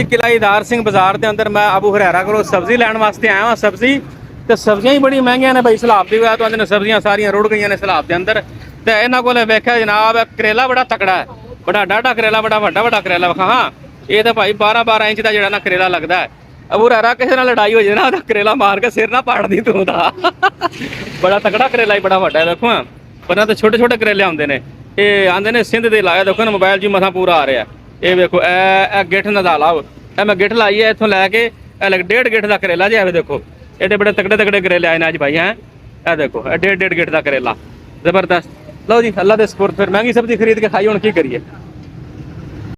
किला ईदार सिंह बाजार के अंदर मैं अबू हुरैरा को सब्जी लैन वास्ते आया हाँ। सब्जी तो सब्जियां ही बड़ी महंगियां ने भाई सैलाब की वजह तो आंदे सब्जियां सारियां रुड़ गई ने सैलाब के अंदर। तो इन्हों को वेख्या जनाब करेला बड़ा तकड़ा है, बड़ा डाढ़ा करेला, बड़ा वड्डा वड्डा करेला विखा। हाँ ये तो भाई 12-12 इंच का जो ना करेला लगता है। अबू हुरैरा किसी नाल लड़ाई हो जाए ना करेला मार के सिर ना पाड़ दी तू दा बड़ा तकड़ा करेला ही बड़ा वड्डा है। देखो पर तो छोटे छोटे करेले आते हैं, ये आंदे ने सिंध दे लाया। देखो ना मोबाइल जी मसा पूरा आ रहा है। ये देखो ए गिठ नदाला मैं गिठ लाई है इतों लैके 1.5 गिठ का करेला जी। ए देखो एडे बड़े तगड़े तगड़े करेले आए ना अज भाई हैं। ए देखो 1.5 गिठ का करेला जबरदस्त। लो जी अल्लाह के सुपुर्द, फिर महंगी सब्जी खरीद के खाई, हुण की करिए।